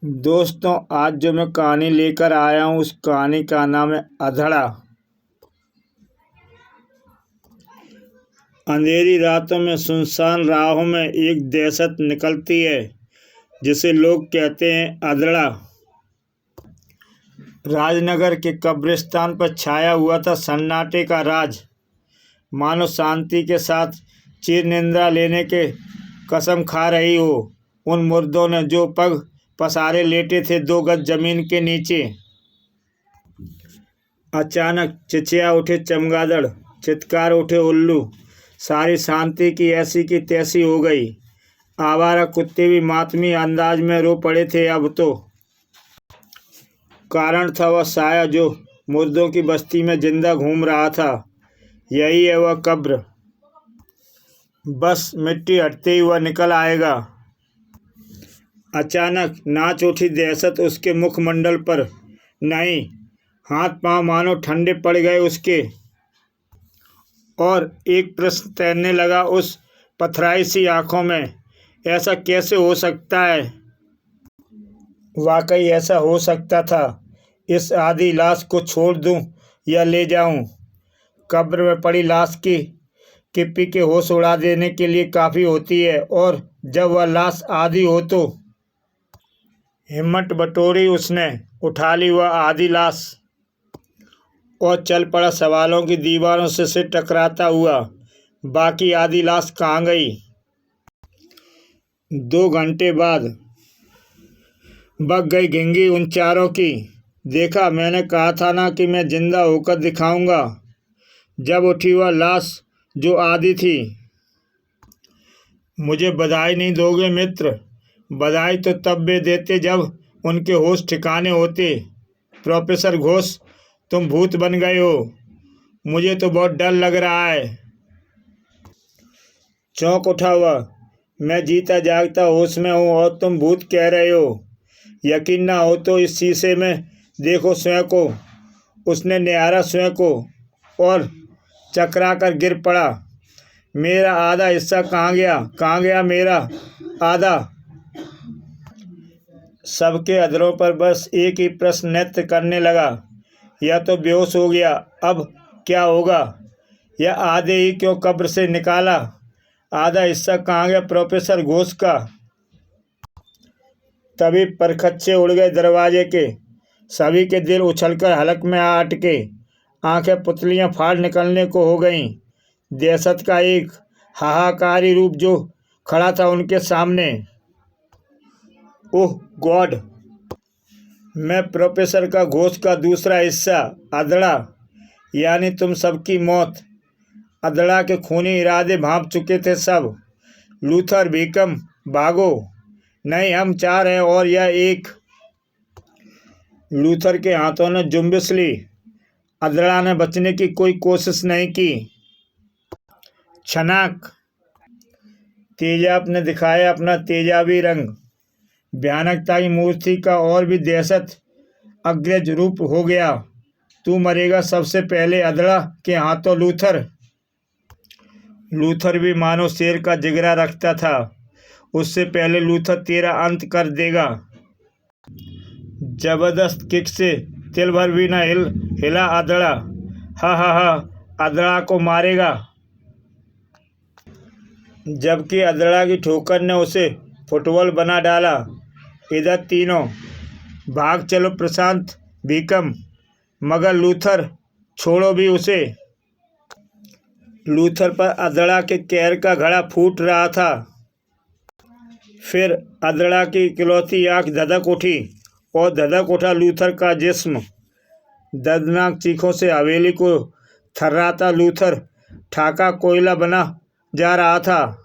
दोस्तों, आज जो मैं कहानी लेकर आया हूँ उस कहानी का नाम है अधड़ा। अंधेरी रातों में सुनसान राहों में एक दहशत निकलती है जिसे लोग कहते हैं अधड़ा। राजनगर के कब्रिस्तान पर छाया हुआ था सन्नाटे का राज। मानो शांति के साथ चिर निंद्रा लेने के कसम खा रही हो उन मुर्दों ने जो पग पसारे लेटे थे 2 गज जमीन के नीचे। अचानक चिचिया उठे चमगादड़, चित्कार उठे उल्लू। सारी शांति की ऐसी की तैसी हो गई। आवारा कुत्ते भी मातमी अंदाज में रो पड़े थे। अब तो कारण था वह साया जो मुर्दों की बस्ती में जिंदा घूम रहा था। यही है वह कब्र, बस मिट्टी हटते ही वह निकल आएगा। अचानक नाच उठी दहशत उसके मुखमंडल पर। नहीं, हाथ पांव मानो ठंडे पड़ गए उसके। और एक प्रश्न तैरने लगा उस पथराई सी आंखों में, ऐसा कैसे हो सकता है? वाकई ऐसा हो सकता था। इस आधी लाश को छोड़ दूं या ले जाऊं? कब्र में पड़ी लाश की किप्पी के होश उड़ा देने के लिए काफ़ी होती है, और जब वह लाश आधी हो तो हिम्मत बटोरी उसने, उठा ली वह आधी लाश और चल पड़ा सवालों की दीवारों से टकराता हुआ। बाकी आधी लाश कहाँ गई? 2 घंटे बाद बग गई घिंगी उन चारों की। देखा, मैंने कहा था ना कि मैं जिंदा होकर दिखाऊंगा। जब उठी वह लाश जो आधी थी। मुझे बधाई नहीं दोगे मित्र? बधाई तो तब वे देते जब उनके होश ठिकाने होते। प्रोफेसर घोष, तुम भूत बन गए हो। मुझे तो बहुत डर लग रहा है। चौंक उठा वह। मैं जीता जागता होश में हूँ और तुम भूत कह रहे हो? यकीन ना हो तो इस शीशे में देखो स्वयं को। उसने निहारा स्वयं को और चकरा कर गिर पड़ा। मेरा आधा हिस्सा कहाँ गया? कहाँ गया मेरा आधा? सबके अधरों पर बस एक ही प्रश्न नृत्य करने लगा। यह तो बेहोश हो गया, अब क्या होगा? यह आधे ही क्यों कब्र से निकाला? आधा हिस्सा कहाँ गया प्रोफेसर घोष का? तभी परखच्चे उड़ गए दरवाजे के। सभी के दिल उछलकर हलक में आ अटके। आंखें पुतलियां फाड़ निकलने को हो गईं। दहशत का एक हाहाकारी रूप जो खड़ा था उनके सामने। ओह गॉड! मैं प्रोफेसर का घोष का दूसरा हिस्सा, अधड़ा, यानी तुम सबकी मौत। अधड़ा के खूनी इरादे भांप चुके थे सब। लूथर, बीकम, भागो! नहीं, हम 4 हैं और यह एक। लूथर के हाथों ने जुम्बिश ली। अधड़ा ने बचने की कोई कोशिश नहीं की। छनाक! तेजाब ने दिखाया अपना तेजाबी रंग। भयानकता की मूर्ति का और भी दहशत अग्रज रूप हो गया। तू मरेगा सबसे पहले अधड़ा के हाथों लूथर। लूथर भी मानो शेर का जिगरा रखता था। उससे पहले लूथर तेरा अंत कर देगा। जबरदस्त किक से तिल भर भी न हिला अधड़ा। हा हा हा, अधड़ा को मारेगा। जबकि अधड़ा की ठोकर ने उसे फुटबॉल बना डाला। इधर तीनों भाग चलो प्रशांत, बीकम, मगर लूथर छोड़ो भी उसे। लूथर पर अधड़ा के कहर का घड़ा फूट रहा था। फिर अधड़ा की इकलौती आंख धधक उठी और धधक उठा लूथर का जिस्म। दर्दनाक चीखों से हवेली को थर्राता लूथर ठाका कोयला बना जा रहा था।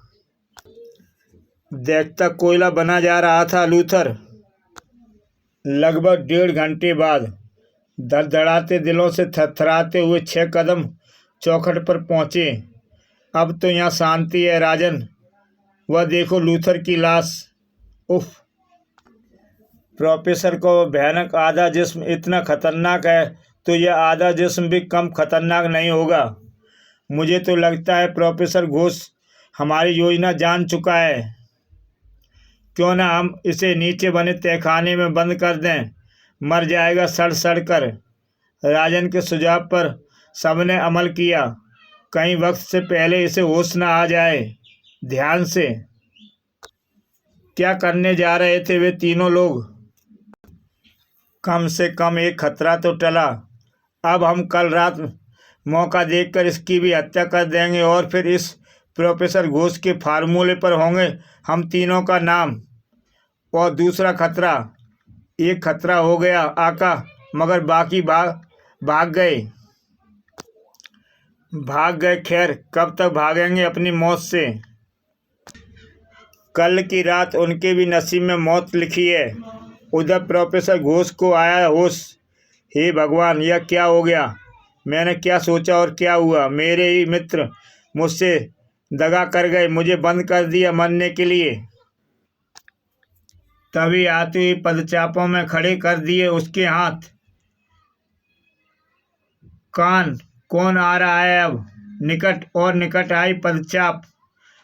देखता कोयला बना जा रहा था लूथर। लगभग 1.5 घंटे बाद धड़धड़ाते दिलों से थरथराते हुए 6 कदम चौखट पर पहुंचे। अब तो यहाँ शांति है राजन। वह देखो लूथर की लाश। उफ! प्रोफेसर को भयानक आधा जिस्म इतना खतरनाक है तो यह आधा जिस्म भी कम खतरनाक नहीं होगा। मुझे तो लगता है प्रोफेसर घोष हमारी योजना जान चुका है। क्यों ना हम इसे नीचे बने तहखाने में बंद कर दें, मर जाएगा सड़ सड़ कर। राजन के सुझाव पर सबने अमल किया। कहीं वक्त से पहले इसे होश न आ जाए। ध्यान से क्या करने जा रहे थे वे तीनों लोग? कम से कम एक खतरा तो टला। अब हम कल रात मौका देखकर इसकी भी हत्या कर देंगे और फिर इस प्रोफेसर घोष के फार्मूले पर होंगे हम तीनों का नाम। और दूसरा खतरा, एक खतरा हो गया आका, मगर बाकी भाग गए। खैर, कब तक भागेंगे अपनी मौत से? कल की रात उनके भी नसीब में मौत लिखी है। उधर प्रोफेसर घोष को आया होश। हे भगवान, यह क्या हो गया? मैंने क्या सोचा और क्या हुआ? मेरे ही मित्र मुझसे दगा कर गए, मुझे बंद कर दिया मरने के लिए। तभी आती हुई पदचापों में खड़े कर दिए उसके हाथ कान। कौन आ रहा है अब? निकट और निकट आई पदचाप।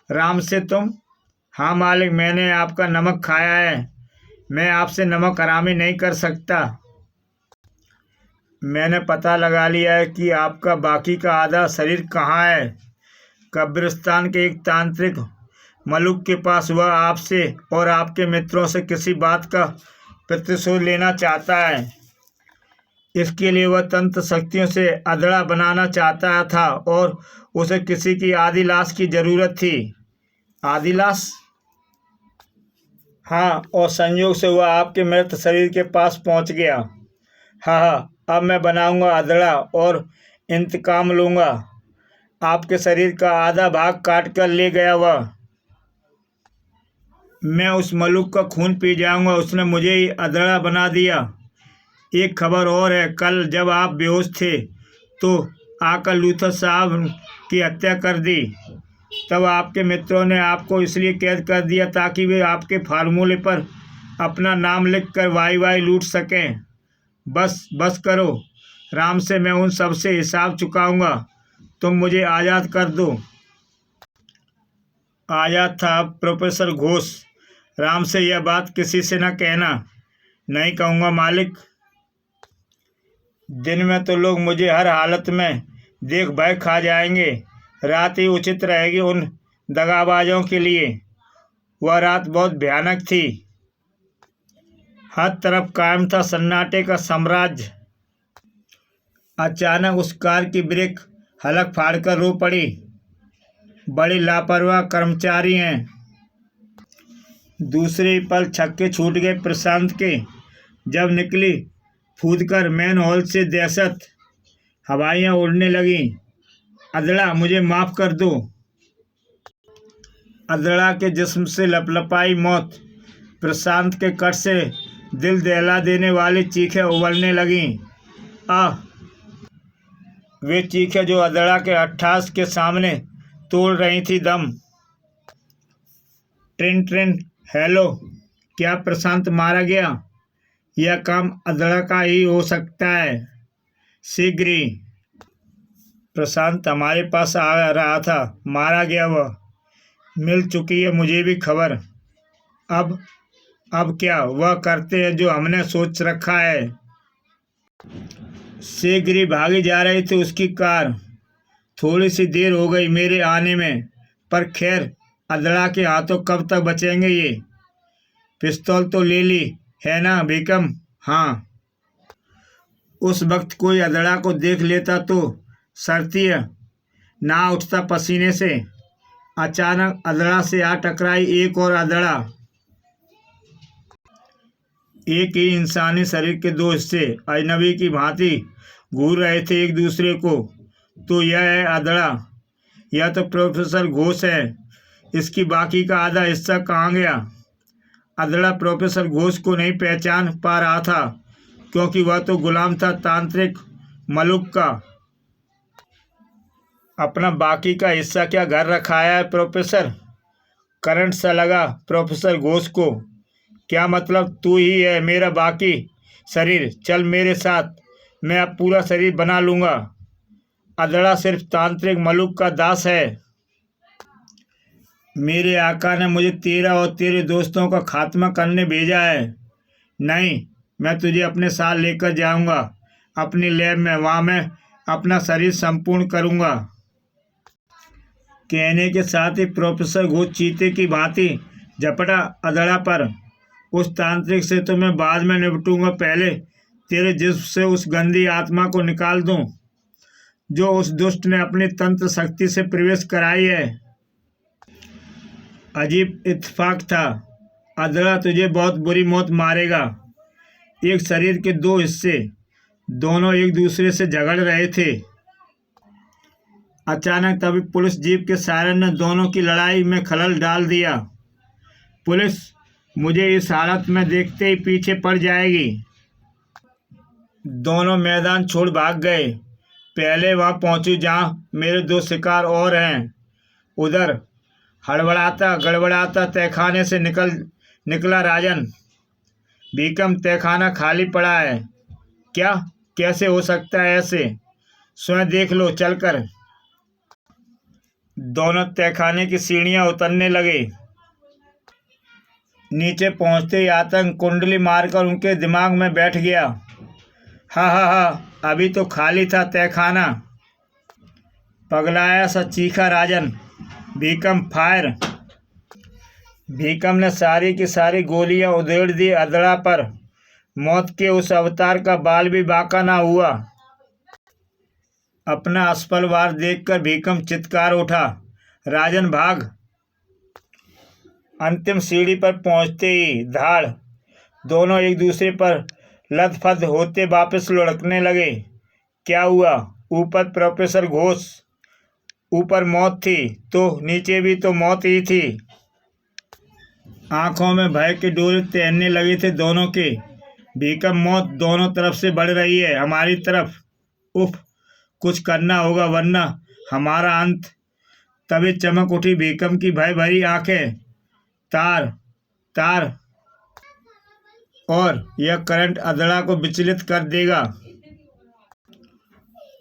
राम से तुम? हाँ मालिक, मैंने आपका नमक खाया है। मैं आपसे नमक हरामी नहीं कर सकता। मैंने पता लगा लिया है कि आपका बाकी का आधा शरीर कहाँ है। कब्रिस्तान के एक तांत्रिक मलुक के पास। वह आपसे और आपके मित्रों से किसी बात का प्रतिशोध लेना चाहता है। इसके लिए वह तंत्र शक्तियों से अधड़ा बनाना चाहता था और उसे किसी की आधी लाश की जरूरत थी। आधी लाश? हाँ, और संयोग से वह आपके मृत शरीर के पास पहुंच गया। हाँ, अब मैं बनाऊंगा अधड़ा और इंतकाम लूंगा। आपके शरीर का आधा भाग काट कर ले गया वह। मैं उस मलुक का खून पी जाऊंगा। उसने मुझे ही अधड़ा बना दिया। एक खबर और है, कल जब आप बेहोश थे तो आकर लूथर साहब की हत्या कर दी। तब आपके मित्रों ने आपको इसलिए कैद कर दिया ताकि वे आपके फार्मूले पर अपना नाम लिख कर वाई लूट सकें। बस करो। राम से मैं उन सब से हिसाब चुकाऊंगा। तुम मुझे आज़ाद कर दो। आज़ाद था अब प्रोफेसर घोष। राम से यह बात किसी से न कहना। नहीं कहूँगा मालिक। दिन में तो लोग मुझे हर हालत में देख भय खा जाएंगे। रात ही उचित रहेगी उन दगाबाजों के लिए। वह रात बहुत भयानक थी। हर तरफ कायम था सन्नाटे का साम्राज्य। अचानक उस कार की ब्रेक हलक फाड़कर रो पड़ी। बड़ी लापरवाह कर्मचारी हैं। दूसरे पल छक्के छूट गए प्रशांत के। जब निकली फूदकर मैन हॉल से दहशत। हवाइयाँ उड़ने लगीं। अधड़ा, मुझे माफ़ कर दो। अधड़ा के जिस्म से लपलपाई मौत। प्रशांत के कट से दिल दहला देने वाली चीखें उबलने लगीं। आह! वे चीखें जो अधड़ा के अट्ठास के सामने तोड़ रही थी दम। ट्रिन ट्रिन। हेलो, क्या प्रशांत मारा गया? यह काम अधड़ा का ही हो सकता है। शीघ्र ही। प्रशांत हमारे पास आ रहा था। मारा गया वह। मिल चुकी है मुझे भी खबर। अब क्या? वह करते हैं जो हमने सोच रखा है। शीघ्र ही भागी जा रही थी उसकी कार। थोड़ी सी देर हो गई मेरे आने में, पर खैर, अधड़ा के हाथों कब तक बचेंगे ये? पिस्तौल तो ले ली है ना बेगम? हाँ। उस वक्त कोई अधड़ा को देख लेता तो शर्तिया ना उठता पसीने से। अचानक अधड़ा से आ टकराई एक और अधड़ा। एक ही इंसानी शरीर के दो हिस्से अजनबी की भांति घूर रहे थे एक दूसरे को। तो यह है अधड़ा। यह तो प्रोफेसर घोष है। इसकी बाकी का आधा हिस्सा कहाँ गया? अधड़ा प्रोफेसर घोष को नहीं पहचान पा रहा था क्योंकि वह तो गुलाम था तांत्रिक मलुक का। अपना बाकी का हिस्सा क्या घर रखाया है प्रोफेसर? करंट सा लगा प्रोफेसर घोष को। क्या मतलब? तू ही है मेरा बाकी शरीर। चल मेरे साथ, मैं अब पूरा शरीर बना लूँगा। अधड़ा सिर्फ तांत्रिक मलुक का दास है। मेरे आका ने मुझे तेरा और तेरे दोस्तों का खात्मा करने भेजा है। नहीं, मैं तुझे अपने साथ लेकर जाऊंगा अपनी लैब में। वहाँ मैं अपना शरीर संपूर्ण करूंगा। कहने के साथ ही प्रोफेसर घोष चीते की भांति झपटा अधड़ा पर। उस तांत्रिक से तो मैं बाद में निपटूंगा, पहले तेरे जिस्म से उस गंदी आत्मा को निकाल दूं जो उस दुष्ट ने अपनी तंत्र शक्ति से प्रवेश कराई है। अजीब इत्तेफाक था। अधड़ा तुझे बहुत बुरी मौत मारेगा। एक शरीर के दो हिस्से, दोनों एक दूसरे से झगड़ रहे थे। अचानक तभी पुलिस जीप के सायरन ने दोनों की लड़ाई में खलल डाल दिया। पुलिस मुझे इस हालत में देखते ही पीछे पड़ जाएगी। दोनों मैदान छोड़ भाग गए। पहले वहां पहुंची जहां मेरे दो शिकार और हैं। उधर हड़बड़ाता गड़बड़ाता तहखाने से निकला राजन। भीकम, तहखाना खाली पड़ा है। क्या? कैसे हो सकता है ऐसे? स्वयं देख लो चलकर। दोनों तहखाने की सीढ़ियां उतरने लगे। नीचे पहुंचते ही आतंक कुंडली मारकर उनके दिमाग में बैठ गया। हा हा हा, अभी तो खाली था तहखाना। पगलाया सा चीखा राजन। भीकम, फायर। भीकम ने सारी की सारी गोलियां उधेड़ दी अधड़ा पर। मौत के उस अवतार का बाल भी बाका ना हुआ। अपना असफल वार देखकर भीकम चित्कार उठा। राजन, भाग। अंतिम सीढ़ी पर पहुंचते ही धाड़ दोनों एक दूसरे पर लथपथ होते वापस लुढ़कने लगे। क्या हुआ? ऊपर प्रोफेसर घोष। ऊपर मौत थी तो नीचे भी तो मौत ही थी। आंखों में भय के डोले तैरने लगे थे दोनों के। भीकम, मौत दोनों तरफ से बढ़ रही है, हमारी तरफ। उफ, कुछ करना होगा वरना हमारा अंत। तभी चमक उठी भीकम की भय भरी आंखें। तार तार, और यह करंट अधड़ा को विचलित कर देगा।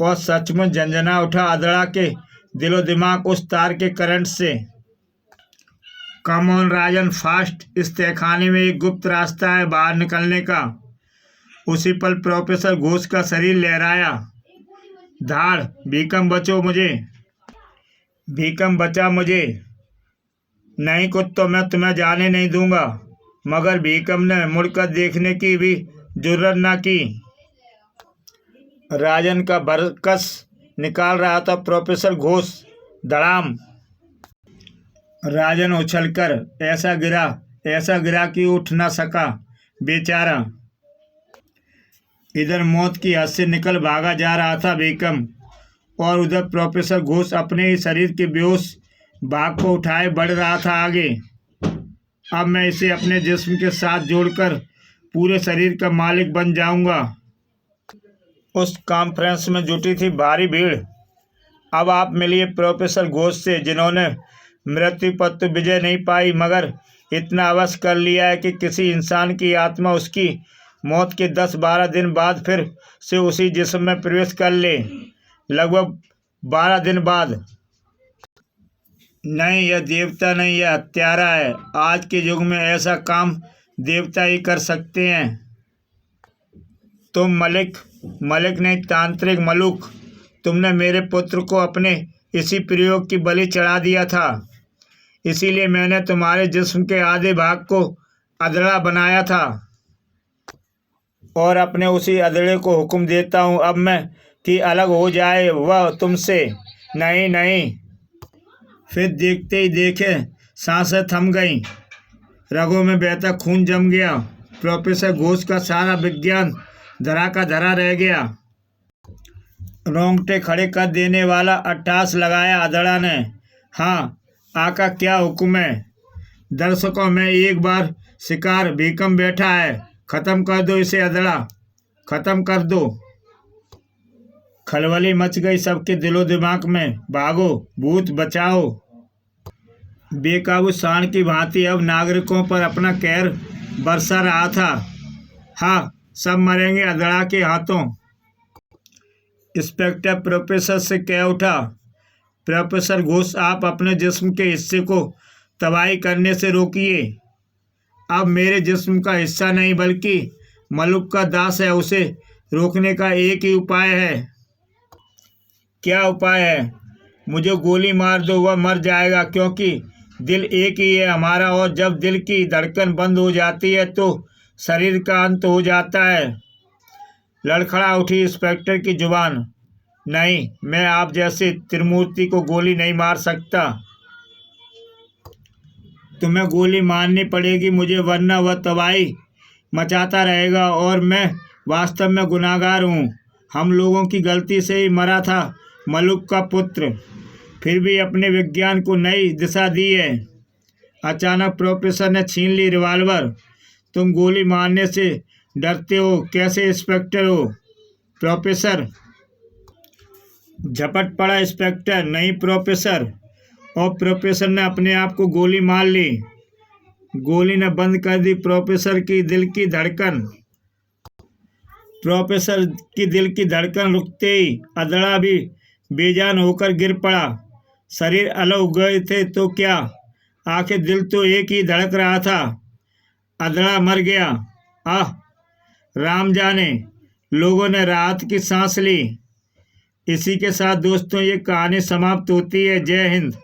और सचमुच झंझना उठा अधड़ा के दिलो दिमाग उस तार के करंट से। Come on Rajan, fast. इस तहखाने में एक गुप्त रास्ता है बाहर निकलने का। उसी पल प्रोफेसर घोष का शरीर लहराया। धाड़, भीकम बचो मुझे। भीकम, बचा मुझे। नहीं कुत्तों, मैं तुम्हें जाने नहीं दूंगा। मगर भीकम ने मुड़कर देखने की भी जुर्रत न की। राजन का बरकस निकाल रहा था प्रोफेसर घोष। धड़ाम। राजन उछलकर ऐसा गिरा कि उठ न सका बेचारा। इधर मौत की हद से निकल भागा जा रहा था भीकम, और उधर प्रोफेसर घोष अपने ही शरीर के बेहोश भाग को उठाए बढ़ रहा था आगे। अब मैं इसे अपने जिस्म के साथ जोड़कर पूरे शरीर का मालिक बन जाऊंगा। उस कॉन्फ्रेंस में जुटी थी भारी भीड़। अब आप मिलिए प्रोफेसर घोष से, जिन्होंने मृत्यु पर तो विजय नहीं पाई मगर इतना अवश्य कर लिया है कि किसी इंसान की आत्मा उसकी मौत के 10-12 दिन बाद फिर से उसी जिस्म में प्रवेश कर ले। लगभग 12 दिन बाद। नहीं, यह देवता नहीं, यह हत्यारा है। आज के युग में ऐसा काम देवता ही कर सकते हैं। तुम मलिक नहीं, तांत्रिक मलुक। तुमने मेरे पुत्र को अपने इसी प्रयोग की बलि चढ़ा दिया था। इसीलिए मैंने तुम्हारे जिस्म के आधे भाग को अधड़ा बनाया था, और अपने उसी अधड़े को हुक्म देता हूँ अब मैं कि अलग हो जाए वह तुमसे। नहीं नहीं। फिर देखते ही देखे सांसें थम गईं, रगों में बहता खून जम गया। प्रोफेसर घोष का सारा विज्ञान धरा का धरा रह गया। रोंगटे खड़े कर देने वाला अट्टहास लगाया अधड़ा ने। हाँ आका, क्या हुक्म है? दर्शकों में एक बार शिकार भीकम बैठा है। खत्म कर दो इसे अधड़ा, खत्म कर दो। खलबली मच गई सबके दिलो दिमाग में। भागो, भूत बचाओ। बेकाबू सांड की भांति अब नागरिकों पर अपना कहर बरसा रहा था। हाँ, सब मरेंगे अधड़ा के हाथों। इंस्पेक्टर प्रोफेसर से कह उठा, प्रोफेसर घोष, आप अपने जिस्म के हिस्से को तबाही करने से रोकिए। अब मेरे जिस्म का हिस्सा नहीं बल्कि मलुक का दास है। उसे रोकने का एक ही उपाय है। क्या उपाय है? मुझे गोली मार दो, वह मर जाएगा, क्योंकि दिल एक ही है हमारा, और जब दिल की धड़कन बंद हो जाती है तो शरीर का अंत हो जाता है। लड़खड़ा उठी इंस्पेक्टर की जुबान। नहीं, मैं आप जैसे त्रिमूर्ति को गोली नहीं मार सकता। तुम्हें गोली मारनी पड़ेगी मुझे, वरना वह तबाही मचाता रहेगा और मैं वास्तव में गुनाहगार हूँ। हम लोगों की गलती से ही मरा था मलुक का पुत्र, फिर भी अपने विज्ञान को नई दिशा दी है। अचानक प्रोफेसर ने छीन ली रिवॉल्वर। तुम गोली मारने से डरते हो कैसे इंस्पेक्टर हो? प्रोफेसर झपट पड़ा। इंस्पेक्टर, नहीं प्रोफेसर। और प्रोफेसर ने अपने आप को गोली मार ली। गोली ने बंद कर दी प्रोफेसर की दिल की धड़कन। प्रोफेसर की दिल की धड़कन रुकते ही अधड़ा भी बेजान होकर गिर पड़ा। शरीर अलग हो गए थे तो क्या, आखिर दिल तो एक ही धड़क रहा था। अधड़ा मर गया। आह, राम जाने। लोगों ने राहत की सांस ली। इसी के साथ दोस्तों ये कहानी समाप्त होती है। जय हिंद।